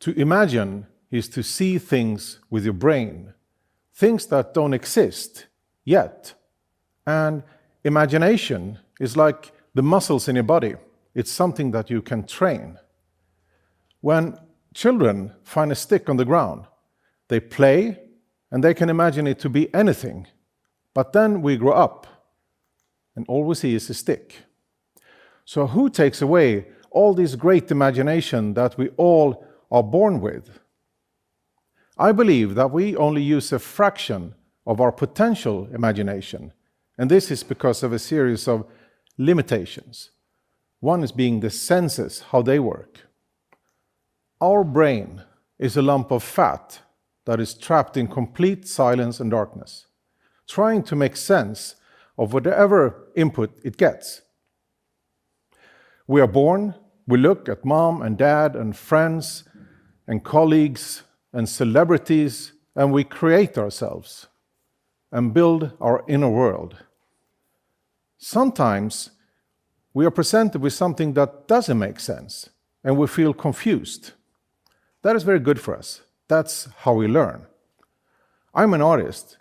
To imagine is to see things with your brain, things that don't exist yet. And imagination is like the muscles in your body. It's something that you can train. When children find a stick on the ground, they play and they can imagine it to be anything. But then we grow up and all we see is a stick. So who takes away all this great imagination that we all are born with? I believe that we only use a fraction of our potential imagination, and this is because of a series of limitations. One is being the senses, how they work. Our brain is a lump of fat that is trapped in complete silence and darkness, trying to make sense of whatever input it gets. We are born, we look at mom and dad and friends and colleagues and celebrities, and we create ourselves and build our inner world. Sometimes we are presented with something that doesn't make sense, and we feel confused. That is very good for us. That's how we learn. I'm an artist,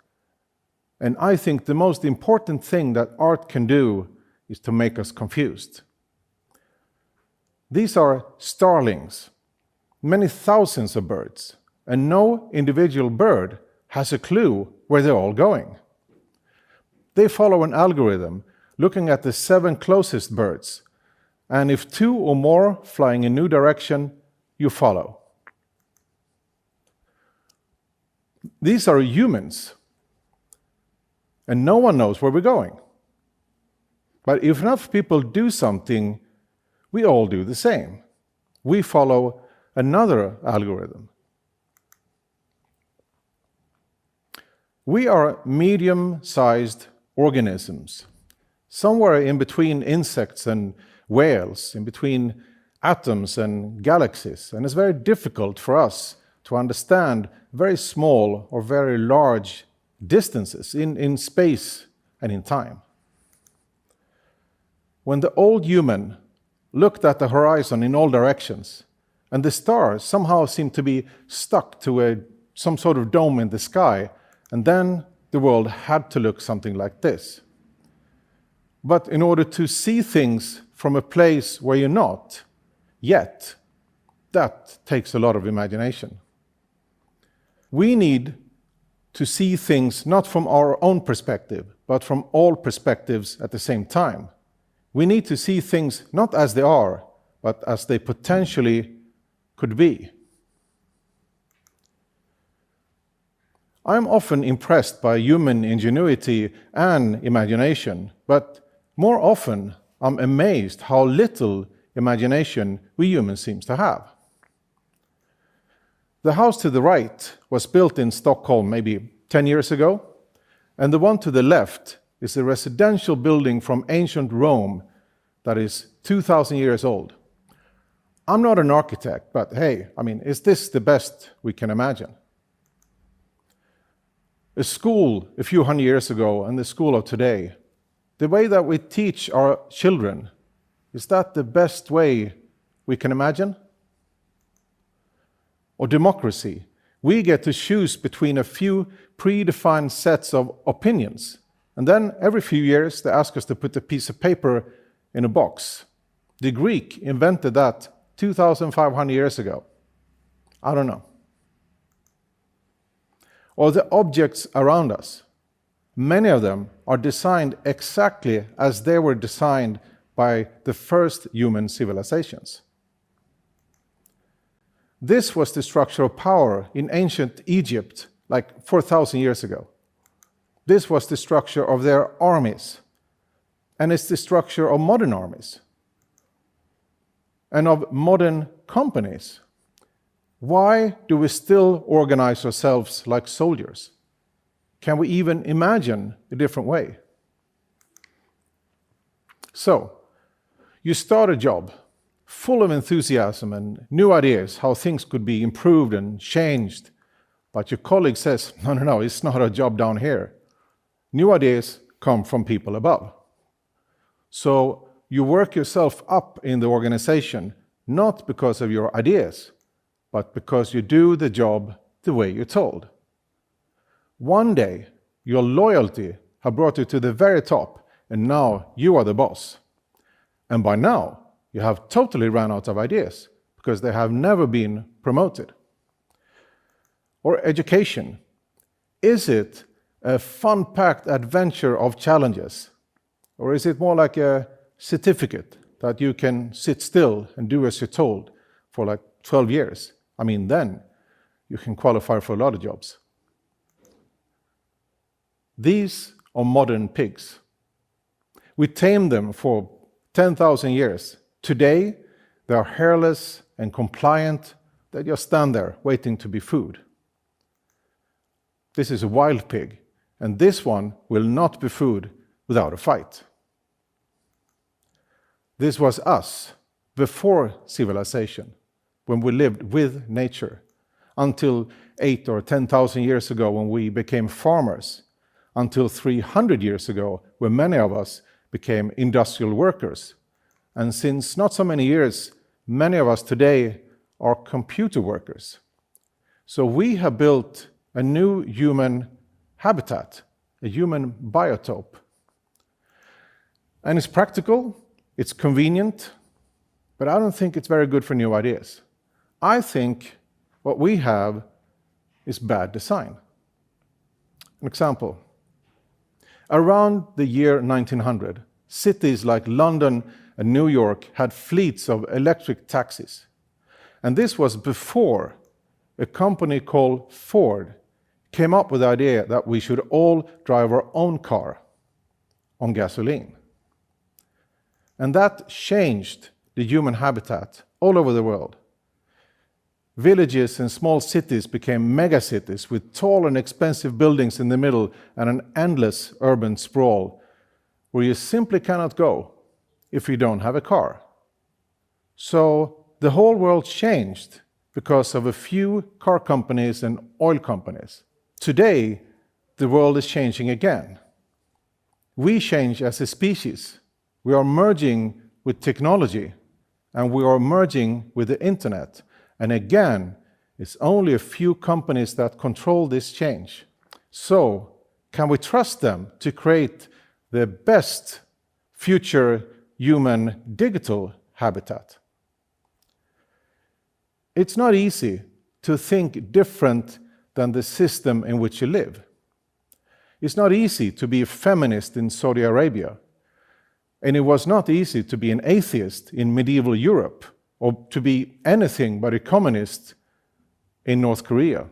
and I think the most important thing that art can do is to make us confused. These are starlings, many thousands of birds, and no individual bird has a clue where they're all going. They follow an algorithm looking at the 7 closest birds, and if 2 or more flying in a new direction, you follow. These are humans, and no one knows where we're going. But if enough people do something, we all do the same. We follow another algorithm. We are medium-sized organisms, somewhere in between insects and whales, in between atoms and galaxies, and it's very difficult for us to understand very small or very large distances in space and in time. When the old human looked at the horizon in all directions, and the stars somehow seemed to be stuck to some sort of dome in the sky, and then the world had to look something like this. But in order to see things from a place where you're not yet, that takes a lot of imagination. We need to see things not from our own perspective, but from all perspectives at the same time. We need to see things not as they are, but as they potentially could be. I'm often impressed by human ingenuity and imagination, but more often I'm amazed how little imagination we humans seem to have. The house to the right was built in Stockholm maybe 10 years ago, and the one to the left is a residential building from ancient Rome that is 2,000 years old. I'm not an architect, but hey, is this the best we can imagine? A school a few hundred years ago and the school of today, the way that we teach our children, is that the best way we can imagine? Or democracy, we get to choose between a few predefined sets of opinions, and then every few years they ask us to put a piece of paper in a box. The Greek invented that 2,500 years ago. I don't know. Or the objects around us. Many of them are designed exactly as they were designed by the first human civilizations. This was the structure of power in ancient Egypt, like 4,000 years ago. This was the structure of their armies, and it's the structure of modern armies and of modern companies. Why do we still organize ourselves like soldiers? Can we even imagine a different way? So, you start a job, full of enthusiasm and new ideas how things could be improved and changed. But your colleague says, no, it's not a job down here. New ideas come from people above. So you work yourself up in the organization, not because of your ideas, but because you do the job the way you're told. One day, your loyalty has brought you to the very top, and now you are the boss. And by now, you have totally run out of ideas because they have never been promoted. Or education. Is it a fun-packed adventure of challenges? Or is it more like a certificate that you can sit still and do as you're told for like 12 years? I mean, then you can qualify for a lot of jobs. These are modern pigs. We tamed them for 10,000 years. Today, they are hairless and compliant. They just stand there waiting to be food. This is a wild pig, and this one will not be food without a fight. This was us before civilization, when we lived with nature, until 8,000 or 10,000 years ago when we became farmers, until 300 years ago when many of us became industrial workers. And since not so many years, many of us today are computer workers. So we have built a new human habitat, a human biotope. And it's practical, it's convenient, but I don't think it's very good for new ideas. I think what we have is bad design. An example. Around the year 1900, cities like London and New York had fleets of electric taxis. And this was before a company called Ford came up with the idea that we should all drive our own car on gasoline. And that changed the human habitat all over the world. Villages and small cities became megacities with tall and expensive buildings in the middle and an endless urban sprawl where you simply cannot go if you don't have a car. So the whole world changed because of a few car companies and oil companies. Today, the world is changing again. We change as a species. We are merging with technology, and we are merging with the internet. And again, it's only a few companies that control this change. So, can we trust them to create the best future human digital habitat? It's not easy to think different than the system in which you live. It's not easy to be a feminist in Saudi Arabia, and it was not easy to be an atheist in medieval Europe, or to be anything but a communist in North Korea.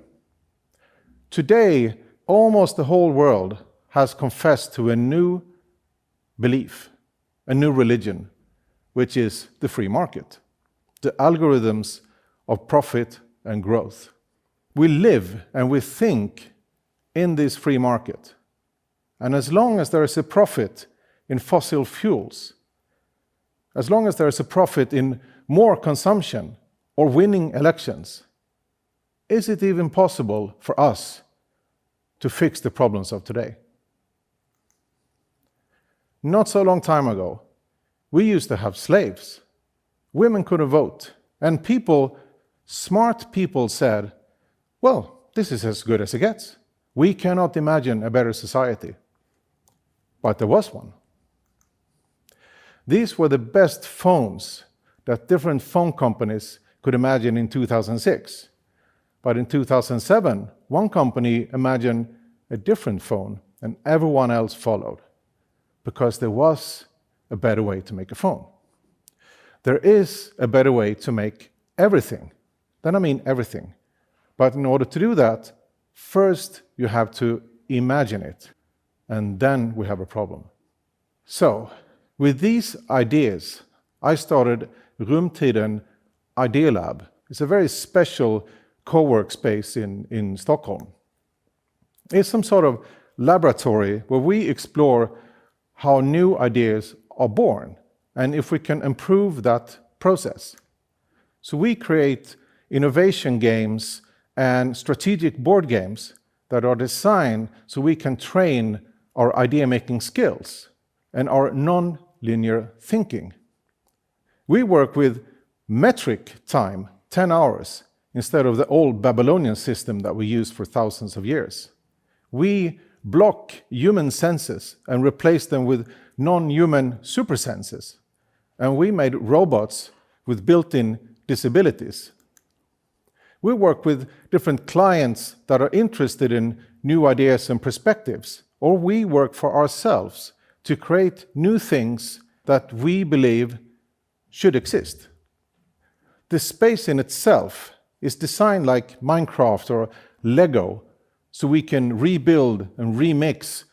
Today, almost the whole world has confessed to a new belief, a new religion, which is the free market, the algorithms of profit and growth. We live and we think in this free market. And as long as there is a profit in fossil fuels, as long as there is a profit in more consumption or winning elections, is it even possible for us to fix the problems of today? Not so long time ago, we used to have slaves. Women couldn't vote. And people, smart people said, well, this is as good as it gets. We cannot imagine a better society. But there was one. These were the best phones that different phone companies could imagine in 2006. But in 2007, one company imagined a different phone, and everyone else followed, because there was a better way to make a phone. There is a better way to make everything. Then I mean everything. But in order to do that, first you have to imagine it, and then we have a problem. So, with these ideas, I started Rumtiden Idea Lab. It's a very special co-work space in Stockholm. It's some sort of laboratory where we explore how new ideas are born, and if we can improve that process. So we create innovation games and strategic board games that are designed so we can train our idea-making skills and our non-linear thinking. We work with metric time, 10 hours, instead of the old Babylonian system that we used for thousands of years. We block human senses and replace them with non-human super senses. And we made robots with built-in disabilities. We work with different clients that are interested in new ideas and perspectives, or we work for ourselves to create new things that we believe should exist. The space in itself is designed like Minecraft or Lego, so we can rebuild and remix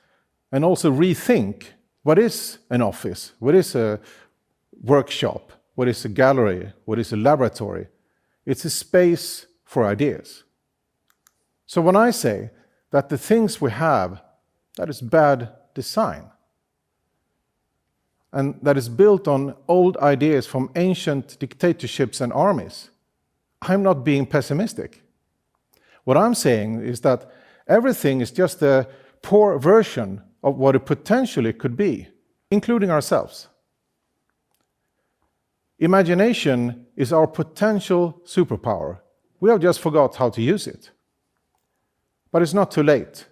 and also rethink what is an office, what is a workshop, what is a gallery, what is a laboratory. It's a space for ideas. So when I say that the things we have, that is bad design, and that is built on old ideas from ancient dictatorships and armies, I'm not being pessimistic. What I'm saying is that everything is just a poor version of what it potentially could be, including ourselves. Imagination is our potential superpower. We have just forgot how to use it. But it's not too late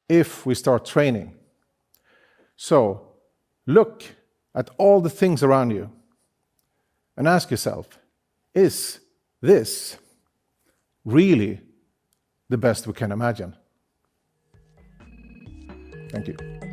if we start training. So look at all the things around you and ask yourself, is this really the best we can imagine? Thank you.